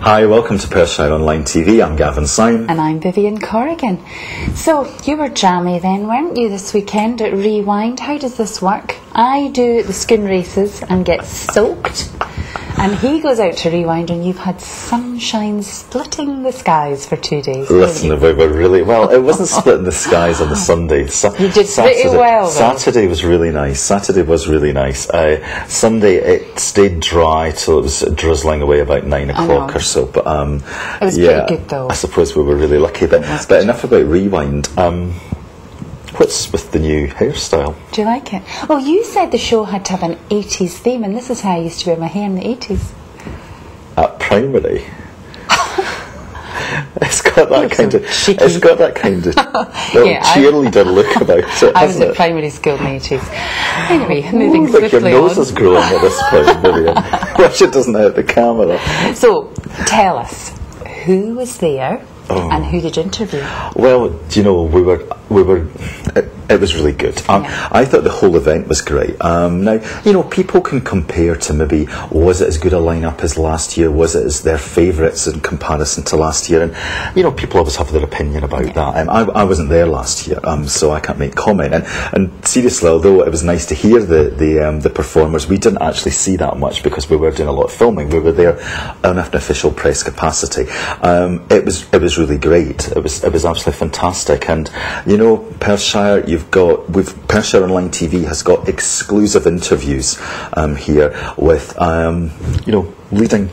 Hi, welcome to Perthshire Online TV. I'm Gavin Syme. And I'm Vivian Corrigan. So, you were jammy then, weren't you, this weekend at Rewind? How does this work? I do the schoon races and get soaked, and he goes out to Rewind, and you've had sunshine splitting the skies for 2 days. Listen, we were really well. It wasn't splitting the skies on the Sunday. You did pretty well, though. Saturday was really nice. Sunday it stayed dry till it was drizzling away about 9 o'clock or so. But it was pretty good, though. I suppose we were really lucky. But enough about Rewind. What's with the new hairstyle? Do you like it? Well, you said the show had to have an 80s theme, and this is how I used to wear my hair in the 80s. At primary. It's got that kind of cheerleader look about it. I was at primary school in the 80s. Anyway, moving swiftly on. Your nose is growing at this point, Vivian. Watch it doesn't hit the camera. So, tell us, who was there? And who did you interview? Well, do you know, it was really good. I thought the whole event was great. Now, you know, people can compare to maybe, was it as good a lineup as last year? Was it as their favourites in comparison to last year? And, you know, people always have their opinion about that. I wasn't there last year, so I can't make comment. And seriously, although it was nice to hear the performers, we didn't actually see that much because we were doing a lot of filming. We were there on an official press capacity. It was really great. It was absolutely fantastic. And you know, Perthshire, Perthshire Online TV has got exclusive interviews here with you know, leading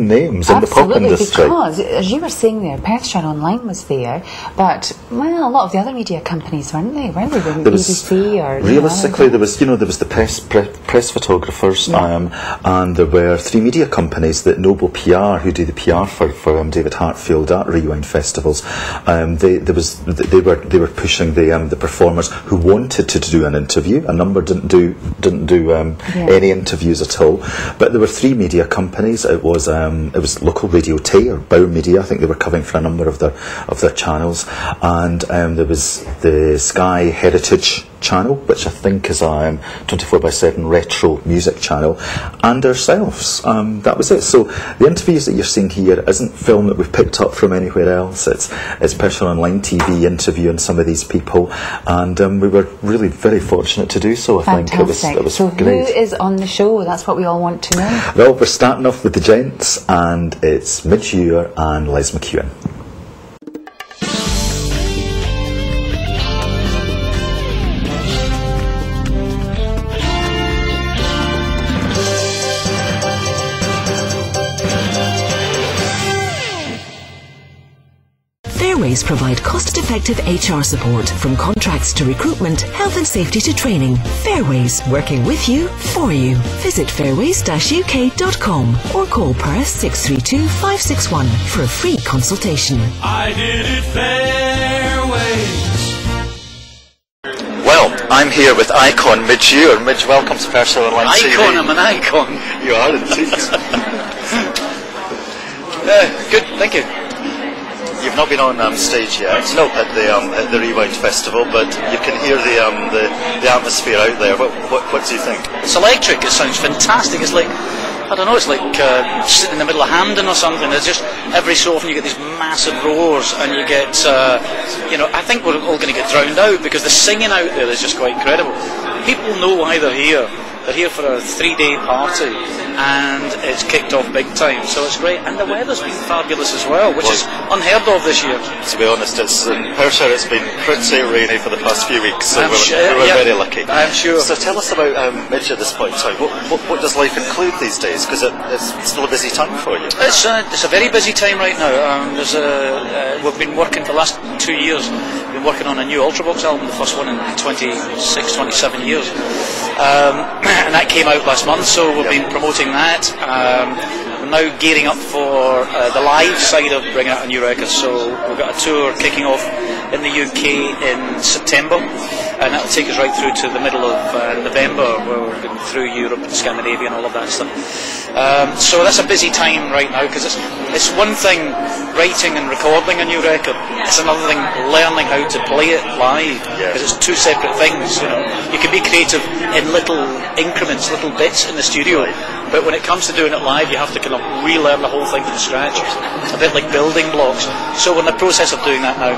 names in the pop industry. Because, as you were saying there, Perthshire Online was there, but well, a lot of the other media companies weren't they? The BBC or realistically, there was the press photographers, and there were 3 media companies that Noble PR, who do the PR for David Hartfield at Rewind festivals. They were pushing the performers who wanted to do an interview. A number didn't do any interviews at all, but there were 3 media companies. It was local Radio Tay or Bauer Media. I think they were covering for a number of their channels, and there was the Sky Heritage channel, which I think is a 24/7 retro music channel, and ourselves. That was it. So the interviews that you're seeing here isn't film that we've picked up from anywhere else. It's Perthshire Online TV interviewing some of these people, and we were really very fortunate to do so. I think it was so great. Who is on the show? That's what we all want to know. Well, we're starting off with the gents, and it's Midge Ure and Les McEwen. Fairways provide cost-effective HR support, from contracts to recruitment, health and safety to training. Fairways, working with you, for you. Visit fairways-uk.com or call Perth 632 561 for a free consultation. I did it Fairways. Well, I'm here with icon Midge Ure. Midge, welcome to Perthshire Online TV. Icon, I'm an icon. You are indeed. Good, thank you. You've not been on stage yet at the Rewind Festival, but you can hear the atmosphere out there. What do you think? It's electric. It sounds fantastic. It's like, I don't know, it's like sitting in the middle of Hampden or something. There's just, every so often you get these massive roars, and you get, I think we're all going to get drowned out, because the singing out there is just quite incredible. People know why they're here. They're here for a 3-day party, and it's kicked off big time, so it's great. And the weather's been fabulous as well, which is unheard of this year. To be honest, Perthshire has been pretty rainy for the past few weeks, so we're very lucky. I'm sure. So tell us about Midge at this point in time. What does life include these days? Because it's still a busy time for you. It's a very busy time right now. We've been working for the last 2 years. We've been working on a new Ultravox album, the first one in 26, 27 years. And that came out last month, so we've been promoting that. We're now gearing up for the live side of bringing out a new record, so we've got a tour kicking off in the UK in September, and that'll take us right through to the middle of November, where we're going through Europe and Scandinavia and all of that stuff. So that's a busy time right now, because it's one thing writing and recording a new record, it's another thing learning how to play it live, because it's 2 separate things. You can be creative in little increments, little bits in the studio, But when it comes to doing it live, you have to kind of relearn the whole thing from scratch. It's a bit like building blocks. So we're in the process of doing that now.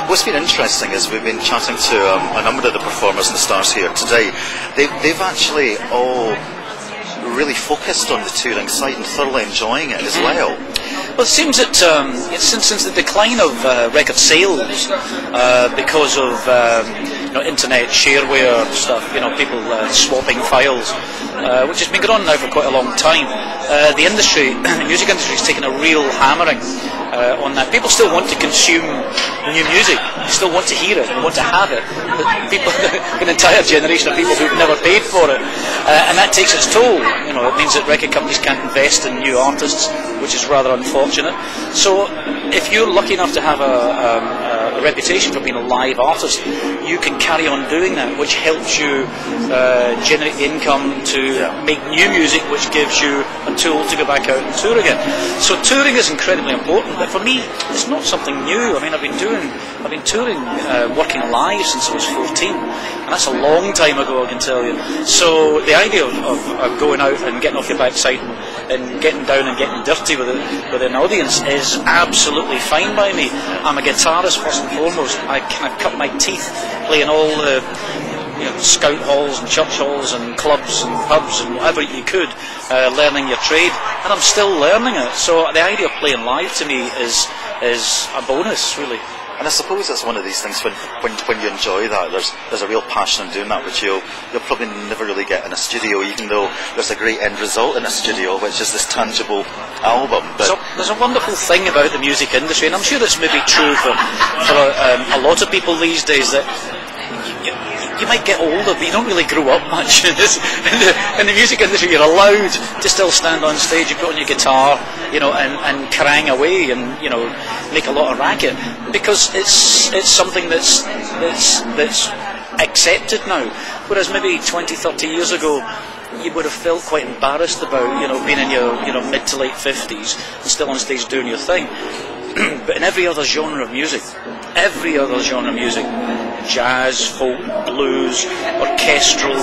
What's been interesting is we've been chatting to a number of the performers and the stars here today. They've actually all really focused on the touring side and thoroughly enjoying it as well. Well, it seems that since the decline of record sales because of internet shareware stuff, people swapping files, which has been going on now for quite a long time, the industry, the music industry, has taken a real hammering on that. People still want to consume new music. They still want to hear it. They want to have it. But people, an entire generation of people who've never paid for it, and that takes its toll. It means that record companies can't invest in new artists, which is rather unfortunate. So, if you're lucky enough to have a reputation for being a live artist, you can carry on doing that, which helps you generate income to make new music, which gives you a tool to go back out and tour again. So touring is incredibly important, but for me, it's not something new. I mean, I've been touring, working live since I was 14, and that's a long time ago, I can tell you. So the idea of going out and getting off your backside and getting down and getting dirty with an audience is absolutely fine by me. I'm a guitarist first and foremost. I've cut my teeth playing all the scout halls and church halls and clubs and pubs and whatever you could, learning your trade, and I'm still learning it. So the idea of playing live to me is a bonus, really. And I suppose it's one of these things when you enjoy that, there's a real passion in doing that, which you'll probably never really get in a studio, even though there's a great end result in a studio, which is this tangible album. But so there's a wonderful thing about the music industry, and I'm sure it's maybe true for a lot of people these days, that you might get older, but you don't really grow up much. In the music industry, you're allowed to still stand on stage, you put on your guitar, and carang away, and make a lot of racket, because it's something that's accepted now. Whereas maybe 20, 30 years ago, you would have felt quite embarrassed about being in your mid to late 50s and still on stage doing your thing. But in every other genre of music, jazz, folk, blues, orchestral,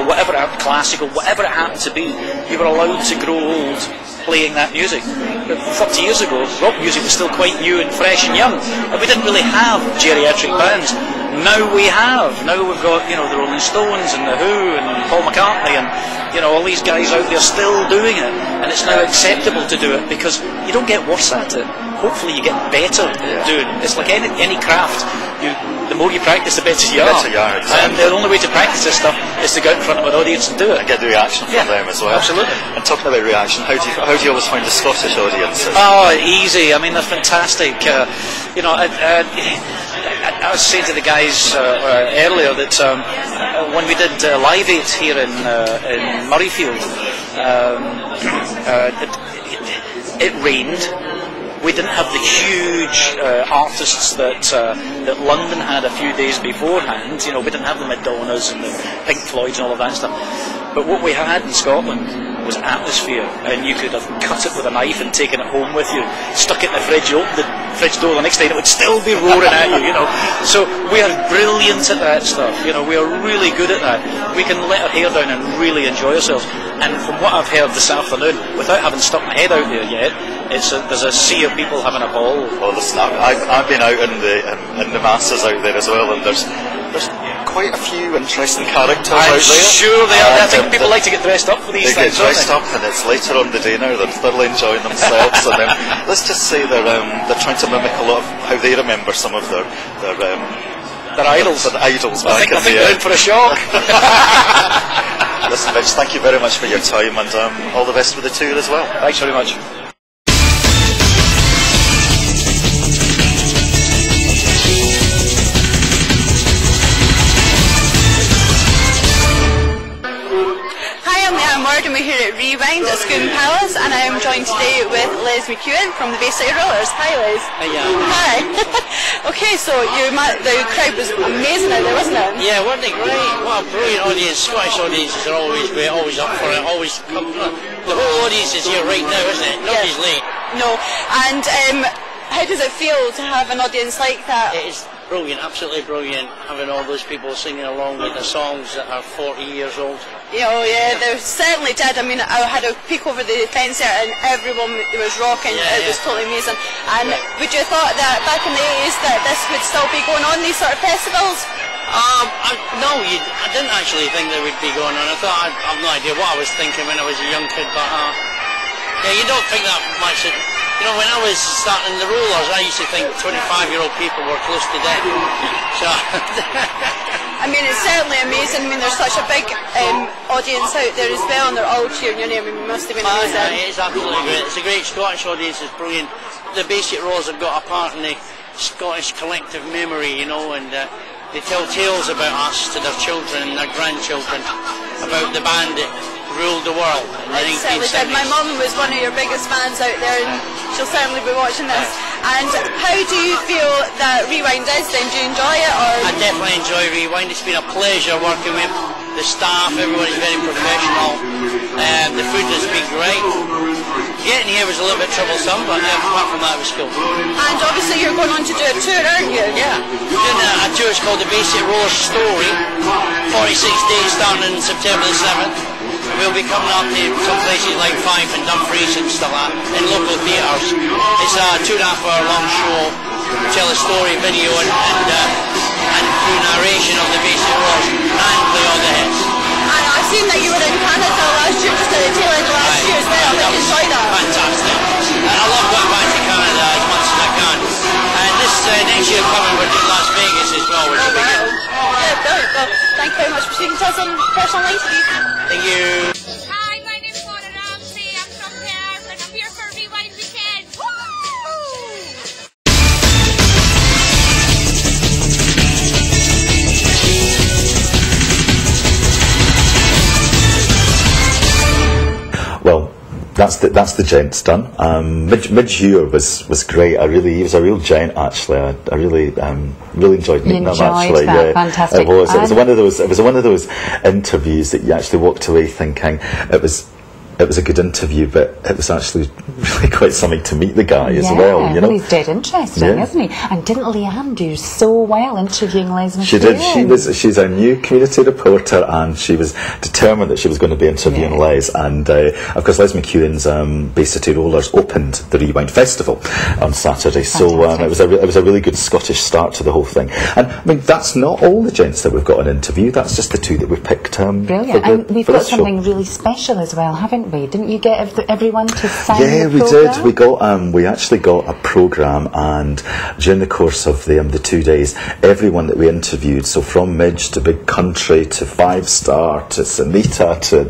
whatever, classical, whatever it happened to be, you were allowed to grow old playing that music. But 30 years ago, rock music was still quite new and fresh and young, and we didn't really have geriatric bands. Now we have. Now we've got, the Rolling Stones and the Who and Paul McCartney and, all these guys out there still doing it, and it's now acceptable to do it because you don't get worse at it. Hopefully you get better at doing it. It's like any craft. The more you practice, the better you are. Exactly. And the only way to practice this stuff is to go out in front of an audience and do it. And get the reaction from them as well. Absolutely. And talking about reaction, how do you always find the Scottish audiences? Oh, easy. I mean, they're fantastic. I was saying to the guys earlier that when we did Live 8 here in Murrayfield, it rained. We didn't have the huge artists that London had a few days beforehand. We didn't have the Madonnas and the Pink Floyds and all of that stuff. But what we had in Scotland was atmosphere, and you could have cut it with a knife and taken it home with you, stuck it in the fridge, you opened the fridge door the next day and it would still be roaring at you, So we are brilliant at that stuff, we are really good at that. We can let our hair down and really enjoy ourselves. And from what I've heard this afternoon, without having stuck my head out there yet, there's a sea of people having a ball. Well, listen, I've been out in the masses out there as well, and there's quite a few interesting characters out there. I'm sure they are. I think people like to get dressed up for these things. They get dressed up, and it's later on the day now. They're thoroughly enjoying themselves, and let's just say they're trying to mimic a lot of how they remember some of their idols. Their idols I back think they're in for a shock. Listen, Vince, thank you very much for your time, and all the best with the tour as well. Thanks very much. And we're here at Rewind at Scone Palace, and I am joined today with Les McEwen from the Bayside Rollers. Hi, Les. Hi. Okay, so the crowd was amazing out there, wasn't it? Yeah, weren't they great? What a brilliant audience. Scottish audiences are always great, always up for it, always come. The whole audience is here right now, isn't it? Nobody's late. No. And how does it feel to have an audience like that? It is brilliant, absolutely brilliant, having all those people singing along with the songs that are 40 years old. Oh yeah, they certainly did. I mean, I had a peek over the fence there and everyone was rocking. It was totally amazing. And would you have thought that back in the 80s that this would still be going on, these sort of festivals? No, I didn't actually think they would be going on. I thought, I've no idea what I was thinking when I was a young kid, but yeah, you don't think that much. You know, when I was starting the rollers, I used to think 25-year-old people were close to death. So I mean, it's certainly amazing. I mean, there's such a big audience out there as well, and they're all cheering your name. I mean, it must have been amazing. It is absolutely great. It's a great Scottish audience. It's brilliant. The Basic Rollers have got a part in the Scottish collective memory, you know, and they tell tales about us to their children and their grandchildren, about the band that ruled the world in the 1970s. My mum was one of your biggest fans out there, and she'll certainly be watching this. And how do you feel that Rewind is then? Do you enjoy it? Or? I definitely enjoy Rewind. It's been a pleasure working with the staff. Everybody's very professional. The food has been great. Getting here was a little bit troublesome, but apart from that it was cool. And obviously you're going on to do a tour, aren't you? Yeah, we're doing a tour. It's called the Basic Roller Story. 46 days starting in September the 7th. We'll be coming up to some places like Fife and Dumfries and stuff like that, in local theatres. It's a 2.5-hour long show to tell a story, video and through narration of the Basic Rollers and play all the hits. And I've seen that you were in Canada last year, just at the tail end of last year as well. How did you enjoy that? Fantastic. And I love going back to Canada as much as I can. And this next year coming, we're doing Las Vegas as well, which will be good. Yeah, brilliant. Well, thank you very much for speaking to us on Personal Interview. Thank you. Hi, my name's Mona Ramsey. I'm from Perth and I'm here for Rewind Weekend. Woo! Well, that's the gents done. Midge Hewer was great. He was a real gent actually. I really enjoyed meeting him actually. That, yeah, fantastic. It was one of those interviews that you actually walked away thinking it was a good interview, but it was actually really quite something to meet the guy as well. You know, he's dead interesting, isn't he? And didn't Leanne do so well interviewing Les McKeown? She did. She's our new community reporter, and she was determined that she was going to be interviewing Les. And of course, Les McKeown's Bay City Rollers opened the Rewind Festival on Saturday, so it was a really good Scottish start to the whole thing. And I mean, that's not all the gents that we've got on interview. That's just the two that we've picked. Brilliant, and we've got something really special as well, haven't we? Didn't you get everyone to sign the program? did. We actually got a programme, and during the course of the 2 days, everyone that we interviewed, so from Midge to Big Country to Five Star to Sanita to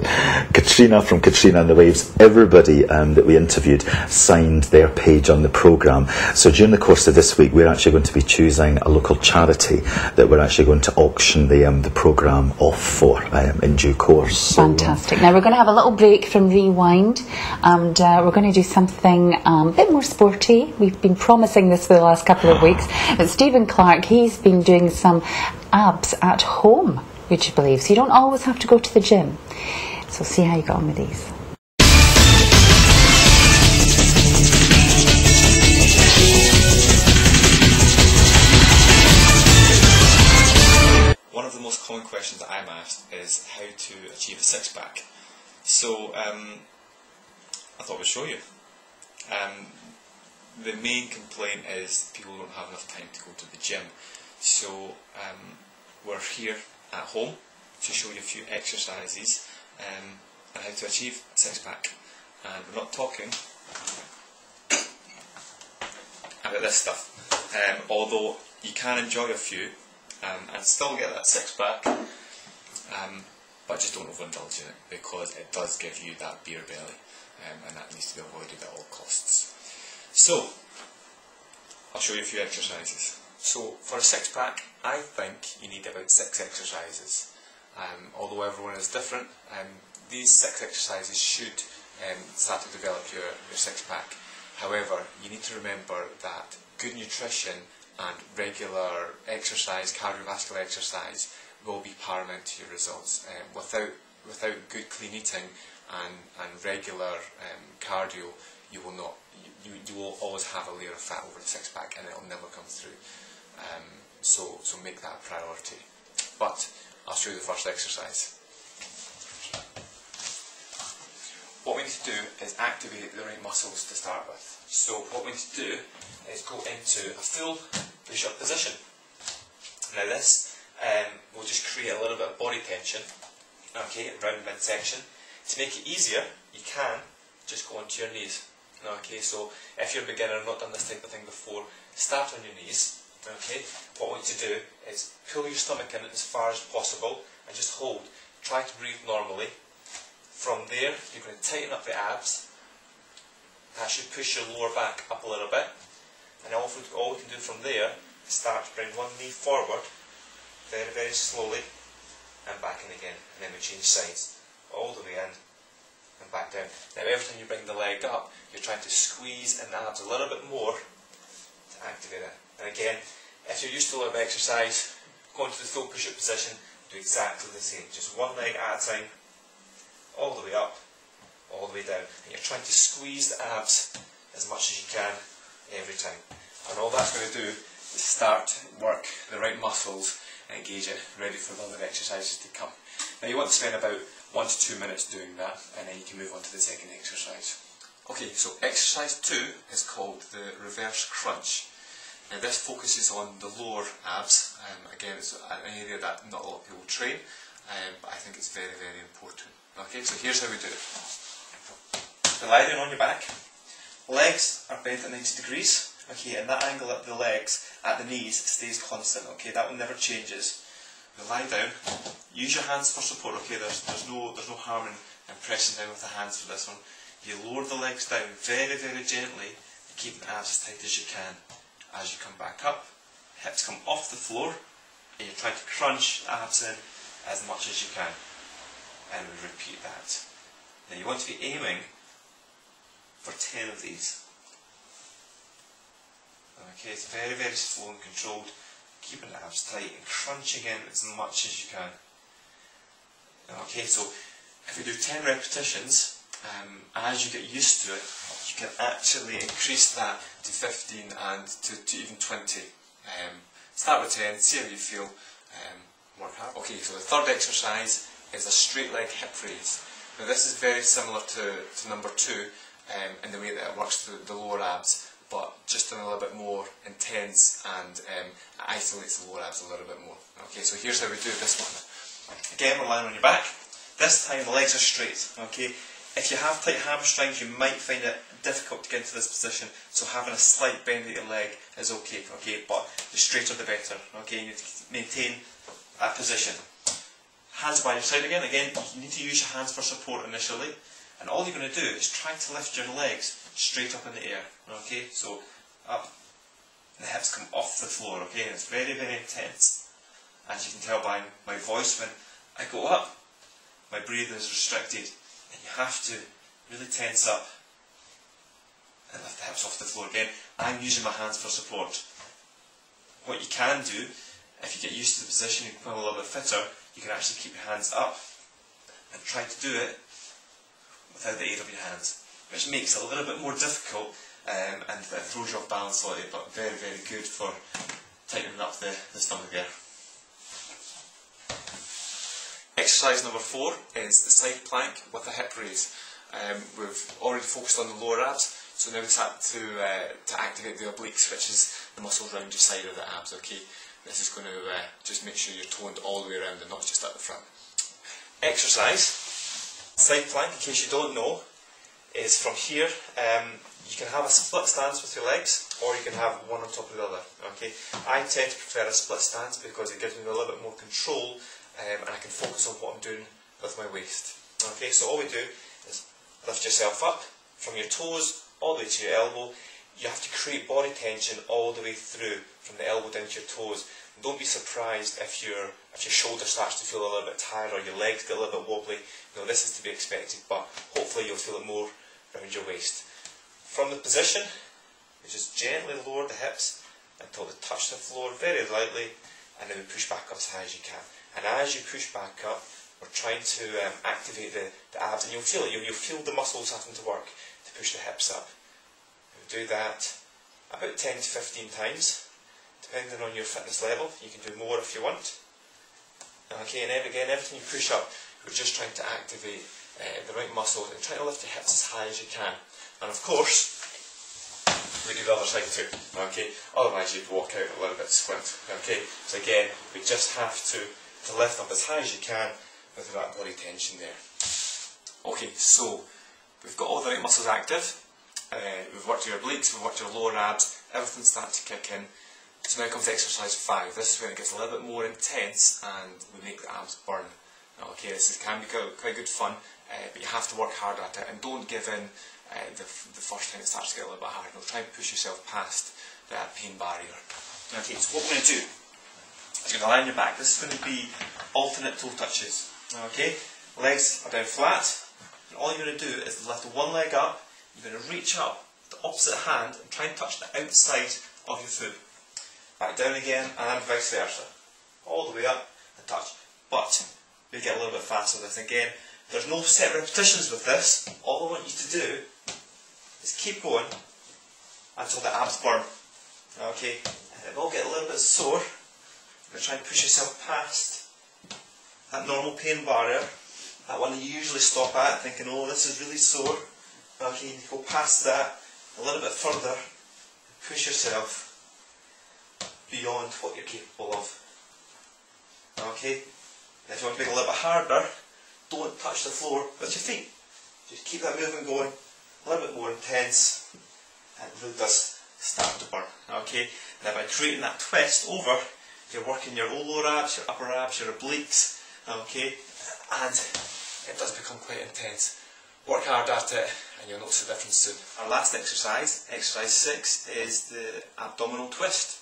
Katrina from Katrina and the Waves, everybody that we interviewed signed their page on the programme. So during the course of this week, we're actually going to be choosing a local charity that we're actually going to auction the programme off for in due course. So, fantastic. Now we're going to have a little break from Rewind, and we're going to do something a bit more sporty. We've been promising this for the last couple of weeks. But Stephen Clark, he's been doing some abs at home, would you believe? So you don't always have to go to the gym. So see how you get on with these. One of the most common questions that I'm asked is how to achieve a six-pack. So I thought we'd show you. The main complaint is people don't have enough time to go to the gym. So we're here at home to show you a few exercises and how to achieve a six-pack. And we're not talking about this stuff. Although you can enjoy a few and still get that six-pack. But just don't overindulge in it, because it does give you that beer belly, and that needs to be avoided at all costs. So, I'll show you a few exercises. So, for a six-pack, I think you need about 6 exercises. Although everyone is different, these 6 exercises should start to develop your six-pack. However, you need to remember that good nutrition and regular exercise, cardiovascular exercise, will be paramount to your results. Without good clean eating and regular cardio, you will always have a layer of fat over the six-pack, and it will never come through. So make that a priority. But I'll show you the first exercise. What we need to do is activate the right muscles to start with. So what we need to do is go into a full push-up position. Now this will just create a little bit of body tension, okay, around the midsection. To make it easier, you can just go onto your knees. Okay, so if you're a beginner and not done this type of thing before, start on your knees. Okay, what I want you to do is pull your stomach in as far as possible and just hold. Try to breathe normally. From there, you're going to tighten up the abs. That should push your lower back up a little bit. And all we can do from there is start to bring one knee forward, very, very slowly, and back in again. And then we change sides, all the way in and back down. Now every time you bring the leg up, you're trying to squeeze in the abs a little bit more to activate it. And again, if you're used to a lot of exercise, go into the full push-up position, do exactly the same. Just one leg at a time, all the way up, all the way down. And you're trying to squeeze the abs as much as you can every time. And all that's going to do is start to work the right muscles and engage it, ready for the other exercises to come. Now you want to spend about 1 to 2 minutes doing that, and then you can move on to the second exercise. Okay, so exercise 2 is called the reverse crunch. Now this focuses on the lower abs. Again, it's an area that not a lot of people train, but I think it's very, very important. Okay, so here's how we do it. So lie down on your back. Legs are bent at 90 degrees. Okay, and that angle at the legs, at the knees, stays constant. Okay, that one never changes. You lie down. Use your hands for support. Okay, there's no harm in pressing down with the hands for this one. You lower the legs down very, very gently, keeping the abs as tight as you can. As you come back up, hips come off the floor, and you try to crunch the abs in as much as you can. And we repeat that. Now you want to be aiming for 10 of these. Okay, it's very, very slow and controlled, keeping the abs tight and crunching in as much as you can. Okay, so if we do 10 repetitions, as you get used to it, you can actually increase that to 15 and to even 20. Start with 10, see how you feel, work hard. Okay, so the third exercise is a straight leg hip raise. Now this is very similar to number 2 in the way that it works the lower abs, but just a little bit more intense and isolates the lower abs a little bit more. Okay, so here's how we do this one. Again, we're lying on your back. This time the legs are straight. Okay. If you have tight hamstrings, you might find it difficult to get into this position, so having a slight bend at your leg is okay, but the straighter the better, okay, you need to maintain that position. Hands by your side again, you need to use your hands for support initially, and all you're going to do is try to lift your legs straight up in the air, okay, so up, the hips come off the floor, okay, and it's very, very intense. As you can tell by my voice, when I go up, my breathing is restricted. And you have to really tense up and lift the hips off the floor again. I'm using my hands for support. What you can do, if you get used to the position, you become a little bit fitter, you can actually keep your hands up and try to do it without the aid of your hands, which makes it a little bit more difficult and throws you off balance slightly, but very, very good for tightening up the stomach there. Exercise number 4 is the side plank with a hip raise. We've already focused on the lower abs, so now it's time to activate the obliques, which is the muscles around your side of the abs. Okay, this is going to just make sure you're toned all the way around and not just at the front. Exercise side plank, in case you don't know, is from here. You can have a split stance with your legs, or you can have one on top of the other. Okay, I tend to prefer a split stance because it gives me a little bit more control. And I can focus on what I'm doing with my waist. Okay, so all we do is lift yourself up from your toes all the way to your elbow. You have to create body tension all the way through, from the elbow down to your toes. And don't be surprised if your shoulder starts to feel a little bit tired or your legs get a little bit wobbly. You know, this is to be expected, but hopefully you'll feel it more around your waist. From the position, you just gently lower the hips until they touch the floor very lightly, and then we push back up as high as you can. And as you push back up, we're trying to activate the abs, and you'll feel it. You'll feel the muscles having to work to push the hips up. We'll do that about 10 to 15 times depending on your fitness level. You can do more if you want. Okay, and again, every time you push up, you're just trying to activate the right muscles and trying to lift your hips as high as you can. And of course, we do the other side too. Okay, otherwise you'd walk out a little bit squint. Okay, so again, we just have to lift up as high as you can with that body tension there. Okay, so we've got all the right muscles active. We've worked your obliques, we've worked your lower abs, everything's starting to kick in. So now comes exercise 5. This is when it gets a little bit more intense and we make the abs burn. Okay, this can be quite good fun, but you have to work hard at it and don't give in the first time it starts to get a little bit hard. No, try and push yourself past that pain barrier. Okay, so what we're going to do is you're going to lie on your back. This is going to be alternate toe touches. Okay, legs are down flat. And all you're going to do is lift one leg up. You're going to reach up with the opposite hand and try and touch the outside of your foot. Back down again and vice versa. All the way up and touch. But we get a little bit faster with this. Again, there's no set repetitions with this. All I want you to do is keep going until the abs burn. Okay, and it will get a little bit sore. You're going to try and push yourself past that normal pain barrier. That one you usually stop at, thinking, oh, this is really sore. Okay, you go past that a little bit further. Push yourself beyond what you're capable of. Okay, and if you want to make it a little bit harder, don't touch the floor with your feet. Just keep that movement going, a little bit more intense, and it really does start to burn. Okay, now by creating that twist over, you're working your lower abs, your upper abs, your obliques. Okay, and it does become quite intense. Work hard at it, and you'll notice the difference soon. Our last exercise, exercise 6, is the abdominal twist.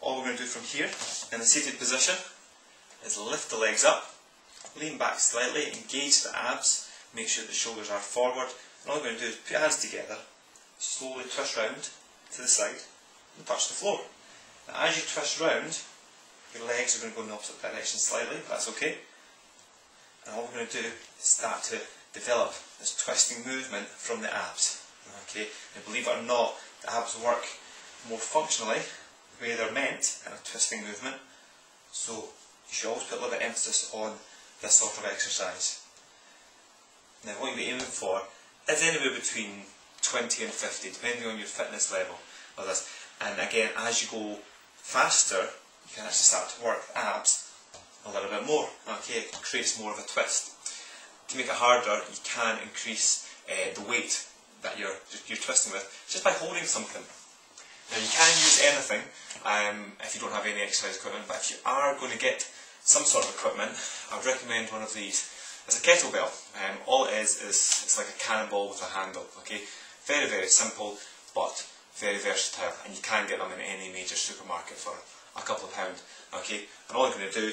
All we're going to do from here, in the seated position, is lift the legs up, lean back slightly, engage the abs, make sure the shoulders are forward, and all we're going to do is put your hands together, slowly twist round to the side, and touch the floor. Now as you twist round, your legs are going to go in the opposite direction slightly, that's okay. And all we're going to do is start to develop this twisting movement from the abs. Okay, and believe it or not, the abs work more functionally the way they're meant in a twisting movement. So you should always put a little bit of emphasis on this sort of exercise. Now what you'll be aiming for is anywhere between 20 and 50, depending on your fitness level of this. And again, as you go faster, you can actually start to work the abs a little bit more. Okay, it creates more of a twist. To make it harder, you can increase the weight that you're twisting with just by holding something. Now you can use anything if you don't have any exercise equipment, but if you are going to get some sort of equipment, I would recommend one of these. It's a kettlebell. All it is it's like a cannonball with a handle. Okay, very, very simple, but very versatile, and you can get them in any major supermarket for a couple of £. Okay, and all you're going to do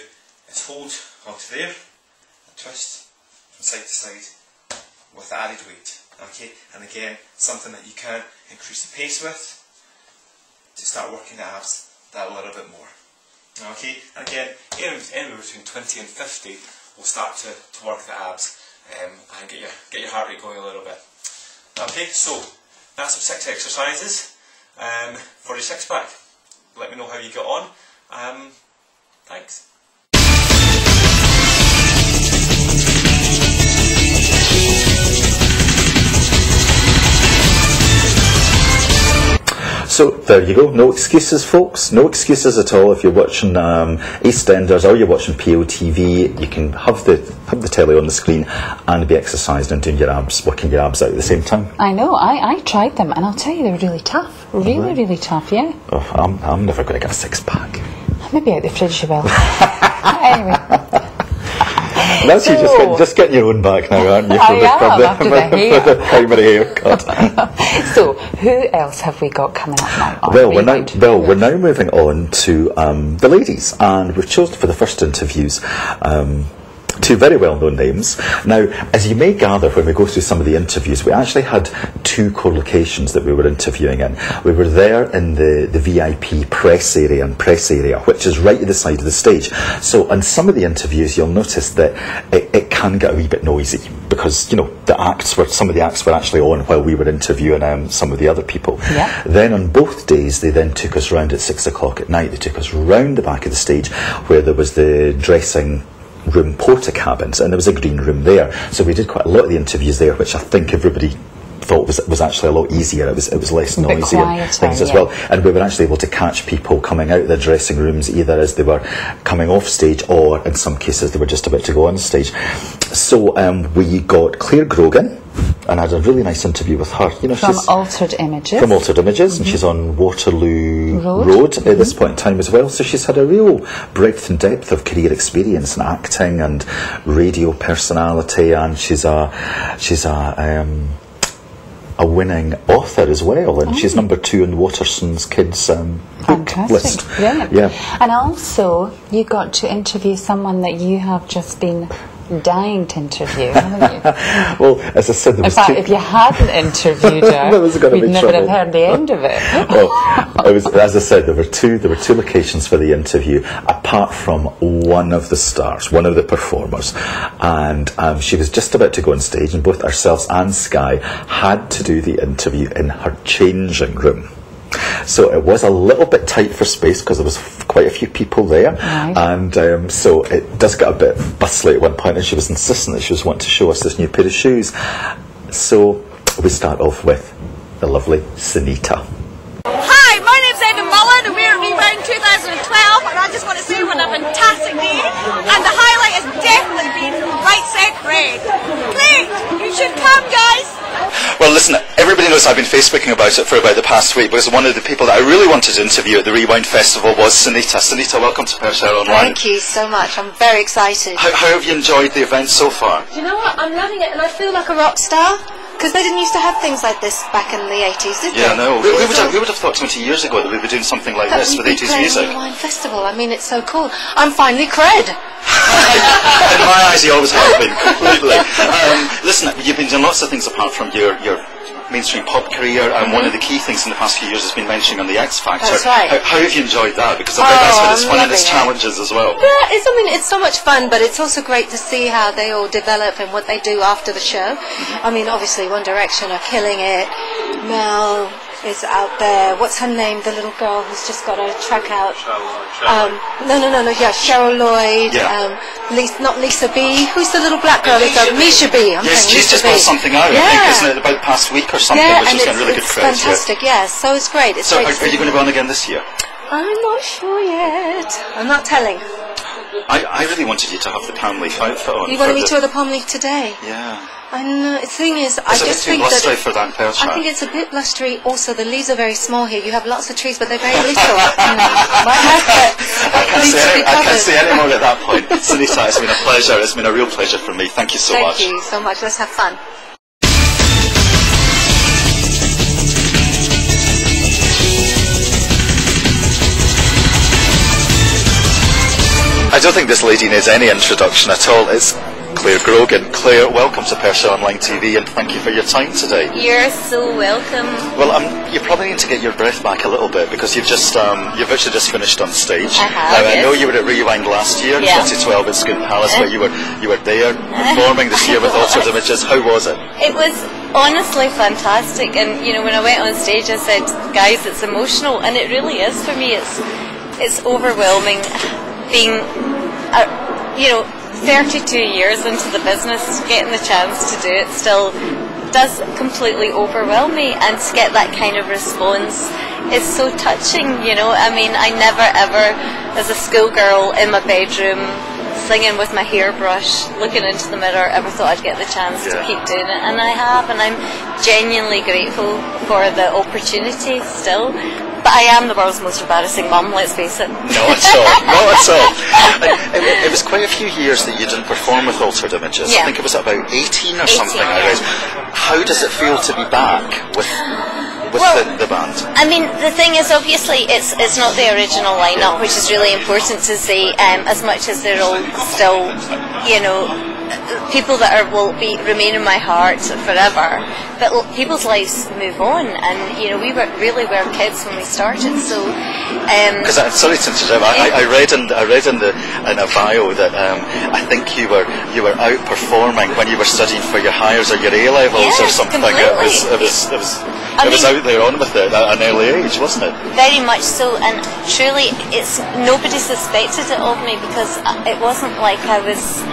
is hold onto there, and twist from side to side with the added weight. Okay, and again, something that you can increase the pace with to start working the abs that a little bit more. Okay, and again, anywhere between 20 and 50 will start to work the abs and get your heart rate going a little bit. Okay, so that's our 6 exercises for your 6-pack. Let me know how you get on. Thanks. So there you go, no excuses folks, no excuses at all. If you're watching EastEnders or you're watching POTV, you can have the telly on the screen and be exercised and doing your abs, working your abs out at the same time. I know, I tried them and I'll tell you they're really tough, really tough, yeah. Oh, I'm never going to get a 6-pack. Maybe out the fridge you will. Anyway. That's you just getting your own back now, aren't you? After the hair. For the primary haircut. So, who else have we got coming up now? We're now moving on to the ladies, and we've chosen for the first interviews 2 very well-known names. Now, as you may gather when we go through some of the interviews, we actually had 2 co-locations that we were interviewing in. We were there in the VIP press area, which is right at the side of the stage. So on some of the interviews, you'll notice that it can get a wee bit noisy because, you know, some of the acts were actually on while we were interviewing some of the other people. Yeah. Then on both days, they then took us round at 6 o'clock at night. They took us round the back of the stage where there was the dressing room porta cabins, and there was a green room there. So we did quite a lot of the interviews there, which I think everybody thought was actually a lot easier. It was less noisy and things as well. And we were actually able to catch people coming out of the dressing rooms either as they were coming off stage, or in some cases they were just about to go on stage. So we got Claire Grogan, and I had a really nice interview with her. You know, from she's Altered Images. From Altered Images, and she's on Waterloo Road at this point in time as well. So she's had a real breadth and depth of career experience in acting and radio personality, and she's a winning author as well, and she's number 2 in Waterson's kids book list. Brilliant. Yeah. And also, you got to interview someone that you have just been dying to interview, haven't you? Well, as I said, there was in fact, if you hadn't interviewed her, we'd never have heard the end of it. Well, as I said, there were two locations for the interview, apart from one of the stars, one of the performers, and she was just about to go on stage, and both ourselves and Sky had to do the interview in her changing room. So it was a little bit tight for space because there was quite a few people there, and so it does get a bit bustly at one point, and she was insisting that she was wanting to show us this new pair of shoes. So we start off with the lovely Sunita. Hi, my name's Ava Mullen and we're at Rebound 2012, and I just want to say what a fantastic day, and the highlight has definitely been Right Said Fred. Great! You should come, guys! Well, listen, everybody knows I've been Facebooking about it for about the past week, because one of the people that I really wanted to interview at the Rewind Festival was Sunita. Sunita, welcome to Perthshire Online. Thank you so much. I'm very excited. How have you enjoyed the event so far? Do you know what? I'm loving it, and I feel like a rock star. Because they didn't used to have things like this back in the 80s, did they? Yeah, no. Who would have thought 20 years ago that we'd be doing something like this with 80s music? Rewind Festival. I mean, it's so cool. I'm finally cred. In my eyes, you always have been, completely. Listen, you've been doing lots of things apart from your mainstream pop career, and one of the key things in the past few years has been mentioning on the X Factor. That's right. How have you enjoyed that? Because I think that's been its fun and its challenges as well. Yeah, it's so much fun, but it's also great to see how they all develop and what they do after the show. I mean, obviously One Direction are killing it. Mel is out there. What's her name? The little girl who's just got a track out. No. Yeah, Cheryl Lloyd. Yeah. Not Lisa B. Who's the little black girl? Misha B. Yes, she's just got something out. Yeah. I think, isn't it, about the past week or something, which is getting really good credit. Fantastic. Yes, so it's great. So, are you going to be on again this year? I'm not sure yet. I'm not telling. I really wanted you to have the Palm Leaf outfit on. You wanted me to wear the Palm Leaf today? Yeah. I know. The thing is, I just think that for that I think it's a bit blustery. Also, the leaves are very small here. You have lots of trees, but they're very little. My haircut needs to be covered. I can't say any more at that point. Sunita, it's been a pleasure. It's been a real pleasure for me. Thank you so much. Thank you so much. Let's have fun. I don't think this lady needs any introduction at all. It's Claire Grogan. Claire, welcome to Perthshire Online TV, and thank you for your time today. You're so welcome. Well, you probably need to get your breath back a little bit, because you've actually just finished on stage. I have. Now, I know you were at Rewind last year, 2012 at Scone Palace, but you were there performing this year with Altered Images. How was it? It was honestly fantastic, and when I went on stage, I said, "Guys, it's emotional," and it really is for me. It's overwhelming being, 32 years into the business, getting the chance to do it still does completely overwhelm me, and to get that kind of response is so touching. I mean, I never ever, as a schoolgirl in my bedroom singing with my hairbrush, looking into the mirror, ever thought I'd get the chance to keep doing it, and I have, and I'm genuinely grateful for the opportunity still. But I am the world's most embarrassing mum, let's face it. Not at all, not at all. It was quite a few years that you didn't perform with Altered Images. Yeah. I think it was about 18 or something. How does it feel to be back with the band? I mean, the thing is, obviously, it's not the original lineup, which is really important to say, as much as they're all still, people that will remain in my heart forever. But people's lives move on, and we really were kids when we started. So, because sorry to interrupt, I read in a bio that I think you were out performing when you were studying for your Highers or your A levels or something. Completely. It was out there on with it at an early age, wasn't it? Very much so, and truly, nobody suspected it of me because it wasn't like I was.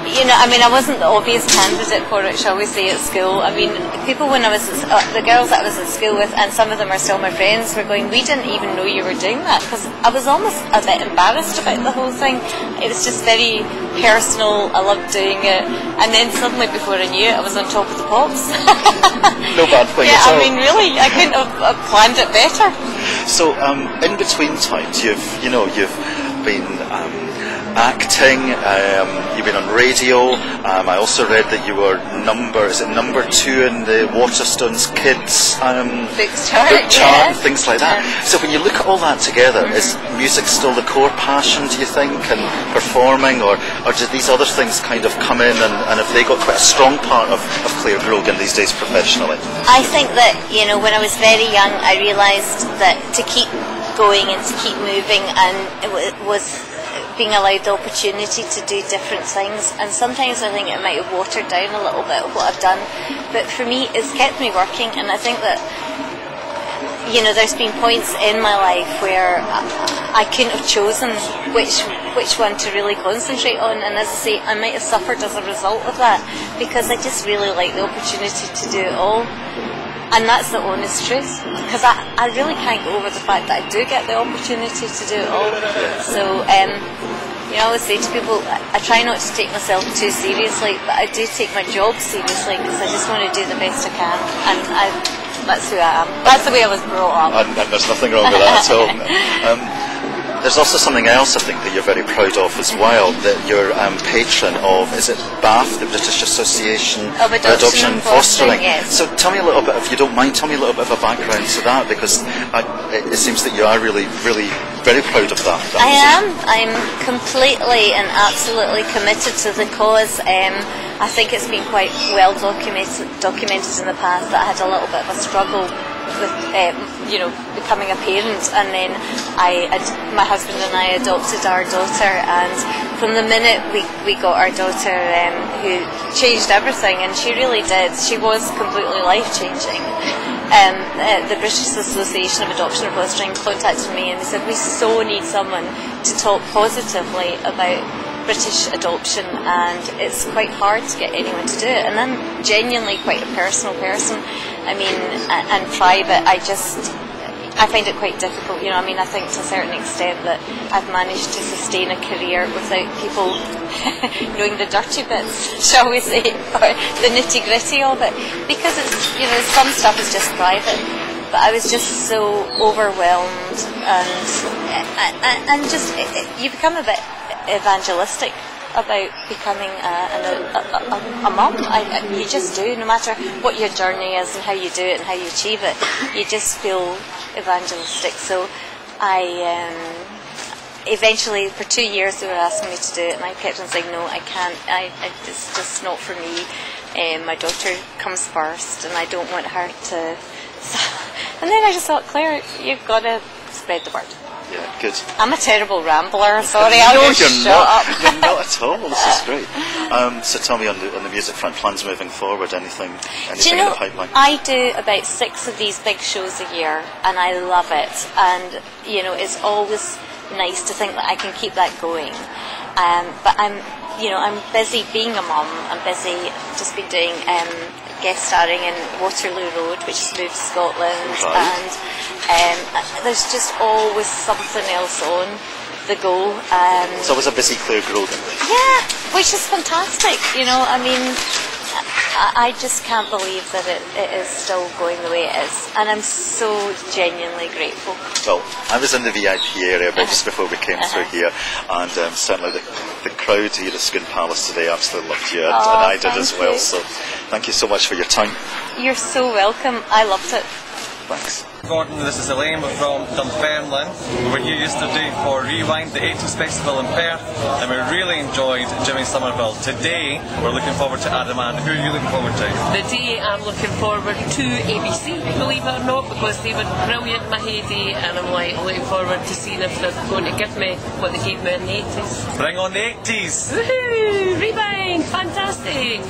I wasn't the obvious candidate for it, shall we say, at school. I mean, people when I was, the girls that I was at school with, and some of them are still my friends, were going, we didn't even know you were doing that, because I was almost a bit embarrassed about the whole thing. It was just very personal, I loved doing it, and then suddenly, before I knew it, I was on Top of the Pops. No bad thing at all. I mean, really, I couldn't have planned it better. So, in between times, you've been acting, you've been on radio. I also read that you were number 2 in the Waterstones Kids book chart, and things like that. So when you look at all that together, is music still the core passion, do you think, and performing, or did these other things kind of come in, and have they got quite a strong part of Claire Grogan these days professionally? I think that, when I was very young, I realised that to keep going and to keep moving, and it was being allowed the opportunity to do different things, and sometimes I think it might have watered down a little bit of what I've done, but for me it's kept me working. And I think that there's been points in my life where I couldn't have chosen which one to really concentrate on, and as I say, I might have suffered as a result of that, because I just really like the opportunity to do it all. And that's the honest truth, because I really can't go over the fact that I do get the opportunity to do it all. So, I always say to people, I try not to take myself too seriously, but I do take my job seriously, because I just want to do the best I can, and that's who I am. That's the way I was brought up. And there's nothing wrong with that at all. There's also something else I think that you're very proud of as well, that you're patron of, is it BAF, the British Association of Adoption and Fostering? Yes. So tell me a little bit, if you don't mind, tell me a little bit of a background to that, because it seems that you are really, really very proud of that. I am. I'm completely and absolutely committed to the cause. I think it's been quite well documented in the past that I had a little bit of a struggle with becoming a parent, and then my husband and I adopted our daughter, and from the minute we got our daughter, who changed everything, and she really did, she was completely life-changing. The British Association of Adoption and Fostering contacted me and they said, we so need someone to talk positively about British adoption, and it's quite hard to get anyone to do it, and I'm genuinely quite a personal person. I mean, and private, I find it quite difficult, I think to a certain extent that I've managed to sustain a career without people knowing the dirty bits, shall we say, or the nitty-gritty of it, because it's, some stuff is just private, but I was just so overwhelmed, and just, you become a bit evangelistic about becoming a mum. You just do, no matter what your journey is and how you do it and how you achieve it, you just feel evangelistic. So I eventually, for 2 years they were asking me to do it, and I kept on saying no, I can't, it's just not for me. My daughter comes first and I don't want her to and then I just thought, Claire, you've got to spread the word. Yeah, good. I'm a terrible rambler, sorry, No, I'll just shut up. You're not at all, this is great. So tell me on the music front, plans moving forward, anything in the pipeline? I do about 6 of these big shows a year, and I love it, and it's always nice to think that I can keep that going. But I'm busy being a mum. I'm busy, just been doing guest starring in Waterloo Road, which has moved to Scotland, right. And there's just always something else on the go. It's always a busy Claire Grogan. Yeah, which is fantastic. I just can't believe that it is still going the way it is, and I'm so genuinely grateful. Well, I was in the VIP area just before we came through here, and certainly the crowd here at Scone Palace today absolutely loved you, and I did as well, so thank you so much for your time. You're so welcome, I loved it. Thanks. Gordon, this is Elaine from Dunfermline. We were here yesterday for Rewind, the 80s Festival in Perth, and we really enjoyed Jimmy Somerville. Today, we're looking forward to Adam Ant. Who are you looking forward to? The day I'm looking forward to ABC, believe it or not, because they were brilliant in my heyday, and I'm like looking forward to seeing if they're going to give me what they gave me in the 80s. Bring on the 80s! Woohoo! Rewind! Fantastic!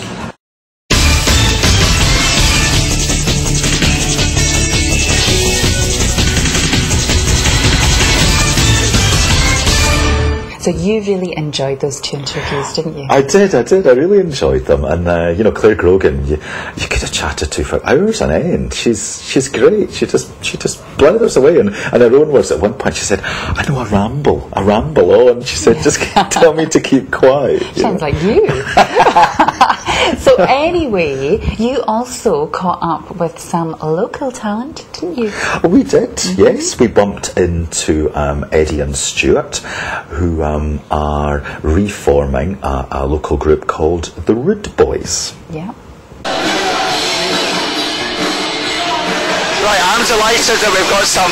So you really enjoyed those 2 interviews, didn't you? I did. I really enjoyed them. And, Claire Grogan, you could have chatted to for hours on end. She's great. She just blathers away. And her own words, at one point she said, I know I ramble on. She said, just tell me to keep quiet. Sounds like you. So anyway, you also caught up with some local talent, didn't you? We did, yes. We bumped into Eddie and Stuart, who are reforming a local group called the Rude Boys. Yeah. Right, I'm delighted that we've got some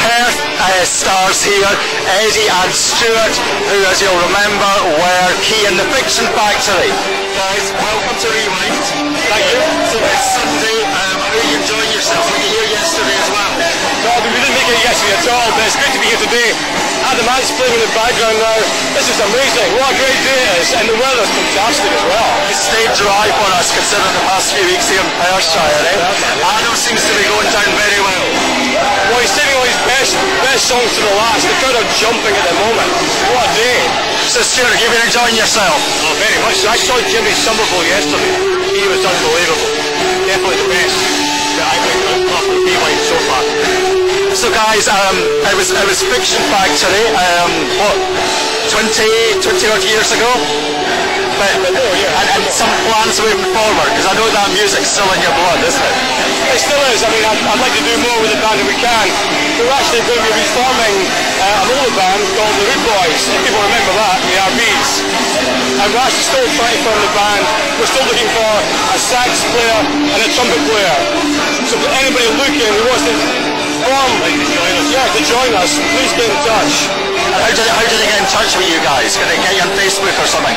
Perth stars here, Eddie and Stuart, who, as you'll remember, were key in the Fiction Factory. Guys, welcome to Rewind. Thank you. So it's Sunday. How are you enjoying yourself? Were you here yesterday as well? No, we didn't make it yesterday at all, but it's great to be here today. Adam Ant's playing in the background now. This is amazing. What a great day it is, and the weather's fantastic as well. It's stayed dry for us, considering the past few weeks here in Perthshire, eh? Adam seems to be going down very well. Well, he's saving all his best songs to the last. The crowd are jumping at the moment. What a day. So Stuart, you've been enjoying yourself? Oh, very much. I saw Jimmy Somerville yesterday. He was unbelievable. Definitely the best that I've been off the Rewind so far. So guys, it was Fiction Factory, 20 odd years ago? And some plans moving forward, because I know that music's still in your blood, isn't it? It still is. I mean, I'd like to do more with the band if we can. We're actually going to be reforming an older band called the Rude Boys, if people remember that, the RBs. And we're actually still trying to form the band. We're still looking for a sax player and a trumpet player. So for anybody looking who wants to form, to join us, please get in touch. And how did they get in touch with you guys? Can they get you on Facebook or something?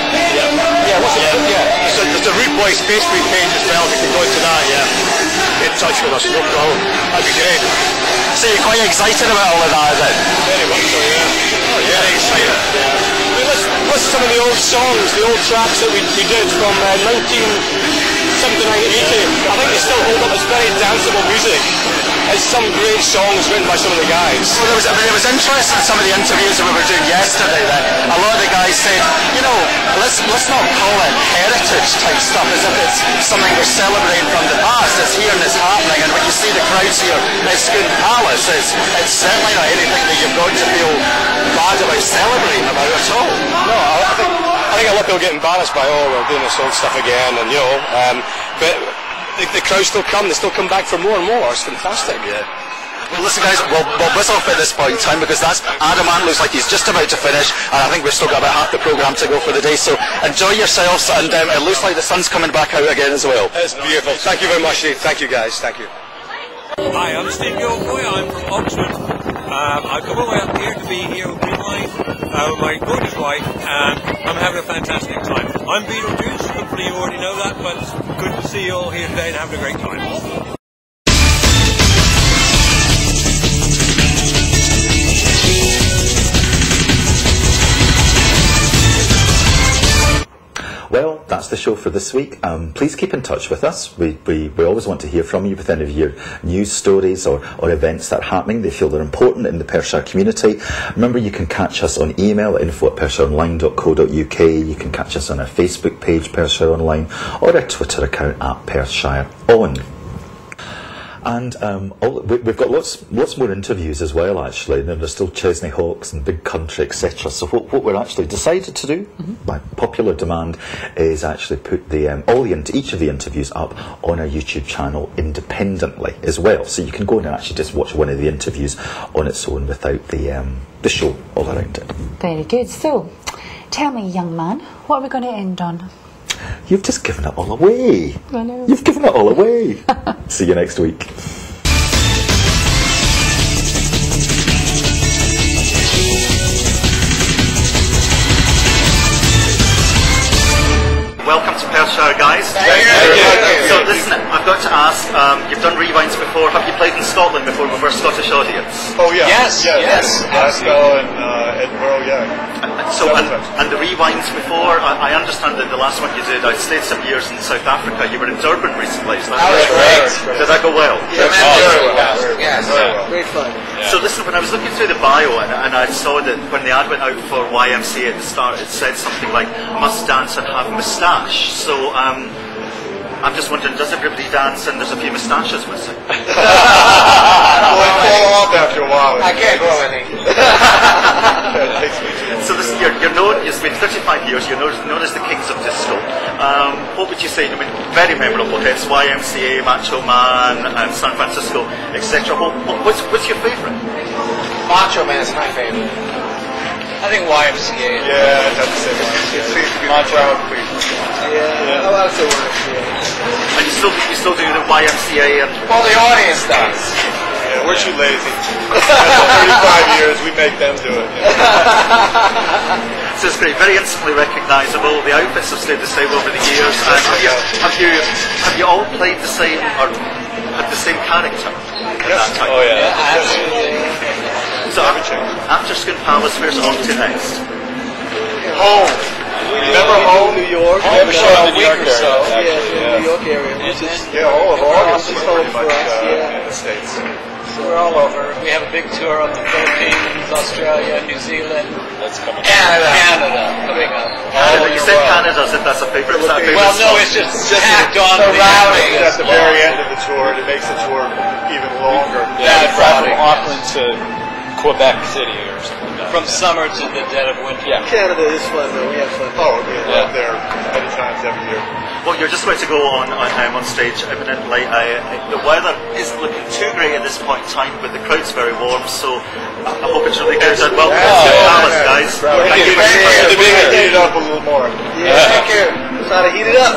So there's the Rude Boys Facebook page as well. You can go to that, get in touch with us, no problem. That'd be great. So you're quite excited about all of that, is it? Very much so, yeah. Very excited. I mean, listen to some of the old songs, the old tracks that we did from 1979, 80. I think they still hold up. It's very danceable music. It's some great songs written by some of the guys. Well, it was interesting in some of the interviews that we were doing yesterday that a lot of the guys said, let's not call it heritage type stuff as if it's something we're celebrating from the past. It's here and it's happening, and when you see the crowds here at Scone Palace, it's certainly not anything that you've got to feel bad about celebrating about at all. No, I think a lot of people get embarrassed by, we're doing this old stuff again, and but the crowds still come, they still come back for more and more. It's fantastic. Yeah. Well, listen, guys, we'll buzz off at this point in time because Adam Ant looks like he's just about to finish, and I think we've still got about half the programme to go for the day. So enjoy yourselves, and it looks like the sun's coming back out again as well. It's beautiful. Thank you very much, Steve. Thank you, guys. Thank you. Hi, I'm Steve Gilfoy. I'm from Oxford. I've come all the way up here to be here with Rewind with my gorgeous wife, and I'm having a fantastic time. I'm Beetlejuice. Hopefully you already know that, but it's good to see you all here today and having a great time. Well, that's the show for this week. Please keep in touch with us. We always want to hear from you with any of your news stories or events that are happening. They feel they're important in the Perthshire community. Remember, you can catch us on email at info@perthshireonline.co.uk. You can catch us on our Facebook page, Perthshire Online, or our Twitter account at Perthshire On. And we've got lots more interviews as well, actually. And there's still Chesney Hawkes and Big Country, etc. So what we're actually decided to do, by popular demand, is actually put each of the interviews up on our YouTube channel independently as well. So you can go in and actually just watch one of the interviews on its own without the show all around it. Very good. So, tell me, young man, what are we going to end on? You've just given it all away. I know. You've given it all away. See you next week. Perthshire guys. Thank you. So listen, I've got to ask, you've done rewinds before. Have you played in Scotland before with our Scottish audience? Oh yeah. Yes. Glasgow and Edinburgh, yeah. So, and the rewinds before, I understand that the last one you did, I stayed some years in South Africa. You were in Durban recently. Is that great. Did that go well? Yes. Great fun. So listen, when I was looking through the bio and I saw that when the ad went out for YMCA at the start, it said something like, must dance and have moustache. So I'm just wondering, does everybody dance and there's a few moustaches missing? Well, they fall off after a while. I can't grow any. So listen, you're known, it's been 35 years, you're known as the Kings of Disco. What would you say, I mean, very memorable hits, YMCA, Macho Man, San Francisco, etc. What's your favourite? Macho Man is my favorite. I think YMCA. Yeah, I'd have to say it seems to be the crowd people. Yeah, I like the YMCA. And you still do the YMCA and... Well, the audience does. Yeah, we're too lazy. After 35 years, we make them do it. So it's great, very instantly recognisable. The outfits have stayed the same over the years. And have you all played the same or had the same character at that time? Oh yeah. Absolutely. So after Skin Palace, where's on to next? Home. Remember home? New York. Home Yeah, for a week or so. Yeah, New York area. Which is All of August is home pretty for much us. in the States. So we're all over. We have a big tour of the Philippines, Australia, New Zealand. That's coming. Canada coming up. You said Canada as if that's a favourite. Is that a favourite Well, no, spot? it's just tacked on Surrounding at the very end of the tour, and it makes the tour even longer. Yeah, from Auckland to Quebec City or something like that. From summer to the dead of winter. Yeah. Canada is fun though. We have fun. Oh, we're up there many times every year. Well, you're just about to go on stage imminently. The weather isn't looking too great at this point in time, but the crowd's very warm, so I hope it's really good. And welcome to Skin Palace, guys. Thank you very much. Heat it up a little more. Yeah, thank you. Try to heat it up.